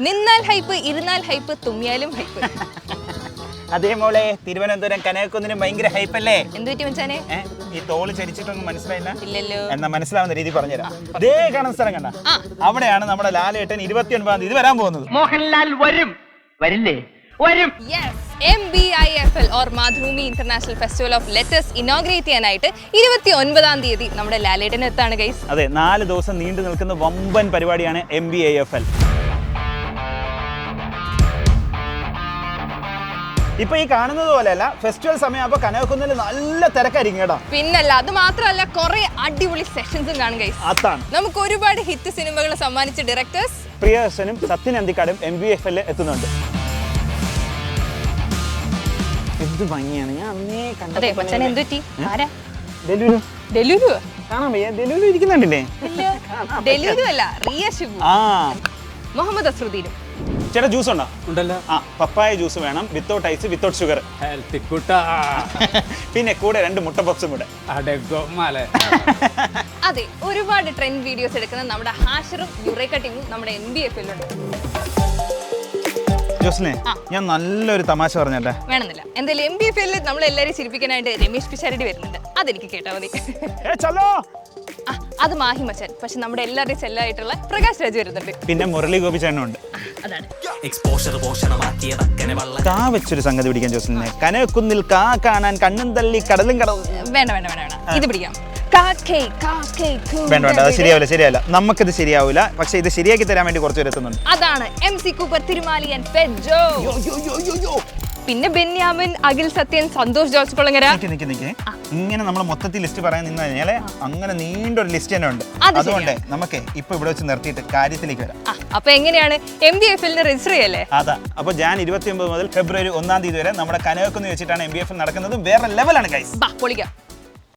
നിന്നാൽ ഹൈപ്പ്, ഇരുന്നാൽ hype, തുമ്മിയാലും hype. അതേ മോളെ, തിരുവനന്തപുരം കനകക്കുന്നിന് ഭയങ്കര ഹൈപ്പല്ലേ? എന്ത് പറ്റി മച്ചാനെ? ഈ തോള് ചരിച്ചിട്ടൊന്നും മനസ്സിലായില്ല? ഇല്ലല്ലോ. എന്നാ മനസ്സിലാവുന്ന രീതി പറഞ്ഞുതരാം. അതേ കാണുന്ന സ്ഥലം കണ്ട, അവിടെയാണ് നമ്മുടെ ലാലേട്ടൻ 29-ാം തീയതി വരാൻ പോകുന്നത്. മോഹൻലാൽ വരും, വരില്ലേ? വരും. Yes, MBIFL or Mathrubhumi international festival of letters inaugurate ചെയ്യാനായിട്ട് 29-ാം തീയതി നമ്മുടെ ലാലേട്ടൻ എത്താണ് ഗൈസ്. അതെ, 4 ദിവസം നീണ്ടു നിൽക്കുന്ന വമ്പൻ പരിപാടിയാണ് MBIFL. ഇപ്പൊ ഈ കാണുന്നത് പോലെയല്ല, ഫെസ്റ്റിവൽ സമയമാകുമ്പോ കനകക്കുന്നിൽ നല്ല തിരക്കായിരിക്കും കേട്ടോ. പിന്നല്ല, അത് മാത്രമല്ല കുറെ അടിപൊളി സെഷൻസും കാണും ഗൈസ്. അതാണ് നമുക്ക് ഒരുപാട് ഹിറ്റ് സിനിമകൾ സമ്മാനിച്ച ഡയറക്ടേഴ്സ് പ്രിയദർശനും സത്യൻ അന്തിക്കാടും MBIFL എത്തുന്നുണ്ട്. എന്ത് ഭംഗിയാണ്, ഞാൻ അന്നേ അതെ മച്ചാനെ. എന്ത് പറ്റി? ആരാ? ഡെലുലു. ഡെലുലു കാണാൻ വയ്യ, ഡെലുലു ഇരിക്കുന്നുണ്ടല്ലേ? ഡെലുലു അല്ല, റിയ ഷിബു. ആ, മുഹമ്മദ് അസ്രുദ്ദീനും. ചേട്ടാ ജ്യൂസ് ഉണ്ടോ? ഉണ്ടല്ലോ. ആ, പപ്പായ ജ്യൂസ് വേണം, വിത്തൗട്ട് ഐസ്, വിത്തൗട്ട് ഷുഗർ. പിന്നെ കൂടെ 2 മുട്ട പപ്സും കൂടെ. അതെ, ഒരുപാട് ട്രെൻഡ് വീഡിയോസ് എടുക്കുന്ന നമ്മുടെ ഹാഷറും യുറേക്ക ടീമും നമ്മുടെ MBIFL ഉണ്ട്. ജോസ്ലിനെ, ഞാൻ നല്ലൊരു തമാശ പറഞ്ഞല്ലേ? വേണമെന്നില്ല. എന്തായാലും MBIFL നമ്മൾ എല്ലാവരെയും ചിരിപ്പിക്കാനായിട്ട് രമേശ് പിഷാരടി വരുന്നുണ്ട്. അതെനിക്ക് കേട്ടാ മതി. അത് മാഹി മച്ചാൻ. പക്ഷെ നമ്മുടെ എല്ലാവരുടെയും സെല്ലായിട്ടുള്ള പ്രകാശ് രാജ് വരുന്നുണ്ട്. പിന്നെ മുരളി ഗോപി ചേട്ടനുണ്ട്. അതാണ് കാ വെച്ചൊരു സംഗതി പിടിക്കാൻ ജോസ്ലിനെ. കനകക്കുന്നിൽ കാ കാണാൻ കണ്ണും തള്ളി കടലും കടവും. വേണ്ട വേണ്ട വേണ്ട വേണ്ട, ഇത് പിടിക്കാം. വേണ്ട വേണ്ട, അത് ശരിയാവില്ല. നമുക്കിത് ശരിയാവില്ല. പക്ഷെ ഇത് ശരിയാക്കി തരാൻ വേണ്ടി കുറച്ച് പേര് എത്തുന്നുണ്ട്. അതാണ് MC കൂപ്പർ, തിരുമാലിയൻ, ഫെഡ്ജോ, പിന്നെ ബെന്യാമിൻ, അഖിൽ സത്യൻ, സന്തോഷ് ജോർജ് കുളങ്ങര. ഇങ്ങനെ നമ്മൾ മൊത്തത്തിൽ ലിസ്റ്റ് പറയാൻ നിന്ന് കഴിഞ്ഞാൽ അങ്ങനെ നീണ്ടൊരു ലിസ്റ്റ് തന്നെ ഉണ്ട്. അതുകൊണ്ട് നമുക്ക് ഇപ്പൊ ഇവിടെ വെച്ച് നിർത്തിയിട്ട് കാര്യത്തിലേക്ക് വരാം. അപ്പൊ എങ്ങനെയാണ് MBIFL രജിസ്റ്റർ ചെയ്യല്ലേ? അതാ. അപ്പൊ ജാൻ 29 മുതൽ ഫെബ്രുവരി 1-ാം തീയതി വരെ നമ്മുടെ കനകക്കുന്ന് വെച്ചിട്ടാണ് MBIFL നടക്കുന്നത്. വേറെ ലെവലാണ് ഗൈസ്. പൊളിക്കാം.